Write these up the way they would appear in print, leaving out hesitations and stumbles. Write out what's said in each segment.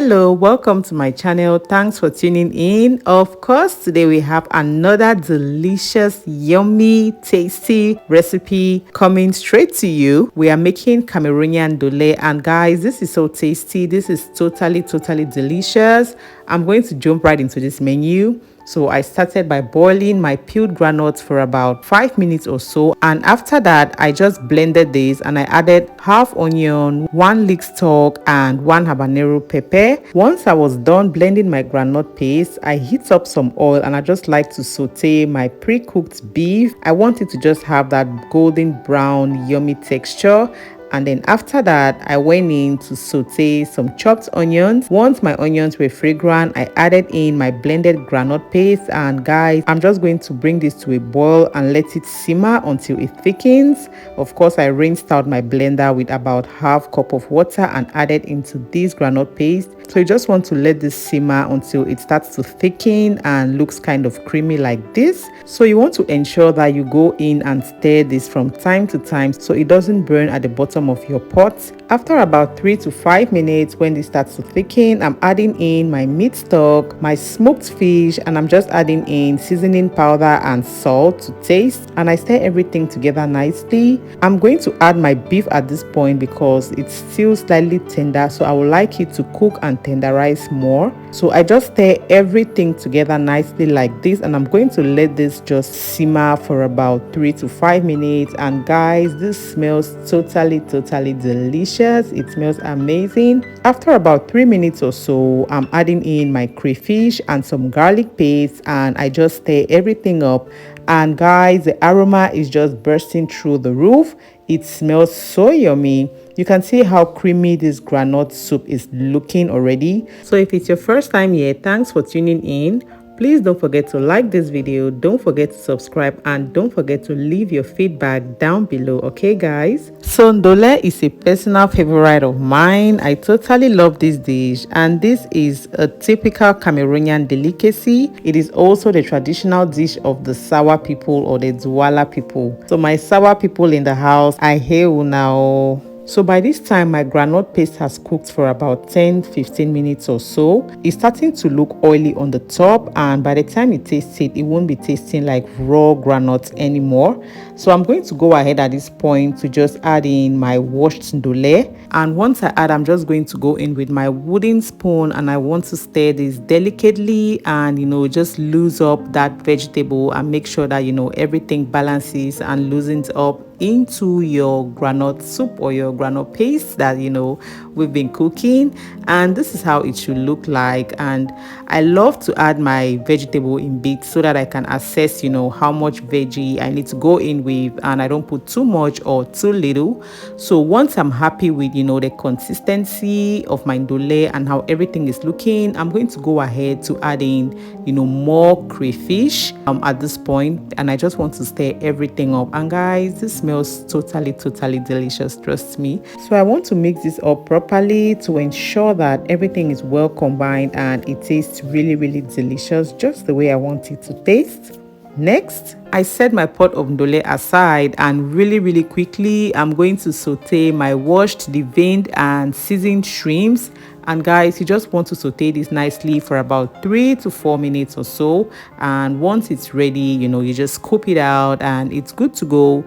Hello, welcome to my channel. Thanks for tuning in. Of course, today we have another delicious, yummy, tasty recipe coming straight to you. We are making Cameroonian Ndole, and guys, this is so tasty. This is totally delicious. I'm going to jump right into this menu. So I started by boiling my peeled groundnuts for about 5 minutes or so, and after that I just blended this and I added half onion, 1 leek stalk and 1 habanero pepper. Once I was done blending my groundnut paste, I heat up some oil and I just like to saute my pre-cooked beef. I want it to just have that golden brown yummy texture. And then after that, I went in to saute some chopped onions. Once my onions were fragrant, I added in my blended groundnut paste. And guys, I'm just going to bring this to a boil and let it simmer until it thickens. Of course, I rinsed out my blender with about half cup of water and added into this groundnut paste. So you just want to let this simmer until it starts to thicken and looks kind of creamy like this. So you want to ensure that you go in and stir this from time to time so it doesn't burn at the bottom of your pot. After about 3 to 5 minutes, when this starts to thicken, I'm adding in my meat stock, my smoked fish, and I'm just adding in seasoning powder and salt to taste, and I stir everything together nicely. I'm going to add my beef at this point because it's still slightly tender, so I would like it to cook and tenderize more. So I just stir everything together nicely like this, and I'm going to let this just simmer for about 3 to 5 minutes. And guys, this smells totally delicious. It smells amazing. After about 3 minutes or so, I'm adding in my crayfish and some garlic paste, and I just stir everything up. And guys, the aroma is just bursting through the roof. It smells so yummy. You can see how creamy this groundnut soup is looking already. So if it's your first time here, thanks for tuning in. Please don't forget to like this video, don't forget to subscribe, and don't forget to leave your feedback down below, okay guys? So Ndole is a personal favorite of mine. I totally love this dish, and this is a typical Cameroonian delicacy. It is also the traditional dish of the Sawa people or the Douala people. So my Sawa people in the house, I hail you now. So by this time, my groundnut paste has cooked for about 10-15 minutes or so. It's starting to look oily on the top, and by the time you taste it, it won't be tasting like raw groundnuts anymore. So I'm going to go ahead at this point to just add in my washed ndole. And once I add, I'm just going to go in with my wooden spoon, and I want to stir this delicately and, just lose up that vegetable and make sure that, everything balances and loosens up into your groundnut soup or your groundnut paste that we've been cooking. And this is how it should look like. And I love to add my vegetable in bits so that I can assess how much veggie I need to go in with, and I don't put too much or too little. So once I'm happy with the consistency of my ndole and how everything is looking, I'm going to go ahead to add in more crayfish at this point, and I just want to stir everything up. And guys, this smells totally delicious, trust me. So I want to mix this up properly to ensure that everything is well combined and it tastes really delicious, just the way I want it to taste. Next, I set my pot of ndole aside, and really quickly I'm going to saute my washed, deveined and seasoned shrimps. And guys, you just want to saute this nicely for about 3 to 4 minutes or so, and once it's ready, you just scoop it out and it's good to go.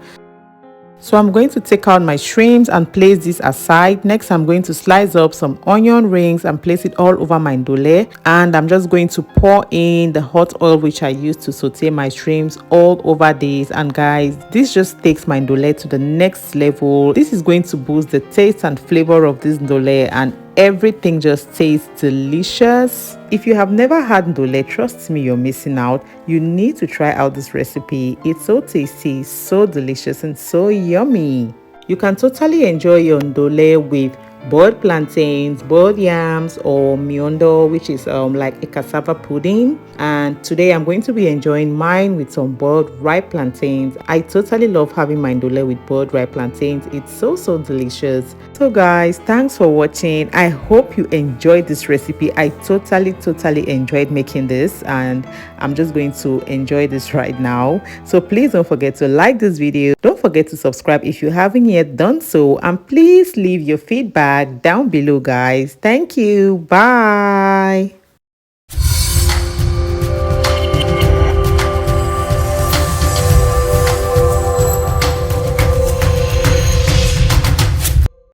So I'm going to take out my shrimps and place this aside. Next, I'm going to slice up some onion rings and place it all over my ndole. And I'm just going to pour in the hot oil which I used to saute my shrimps all over this. And guys, this just takes my ndole to the next level. This is going to boost the taste and flavor of this ndole, and everything just tastes delicious. If you have never had ndole, trust me, you're missing out. You need to try out this recipe. It's so tasty, so delicious, and so yummy. You can totally enjoy your ndole with boiled plantains, boiled yams, or miondo, which is like a cassava pudding. And today I'm going to be enjoying mine with some boiled ripe plantains. I totally love having my ndole with boiled ripe plantains. It's so delicious. So guys, thanks for watching. I hope you enjoyed this recipe. I totally enjoyed making this, and I'm just going to enjoy this right now. So please don't forget to like this video. Don't forget to subscribe if you haven't yet done so, and please leave your feedback feedback down below, guys. Thank you. Bye.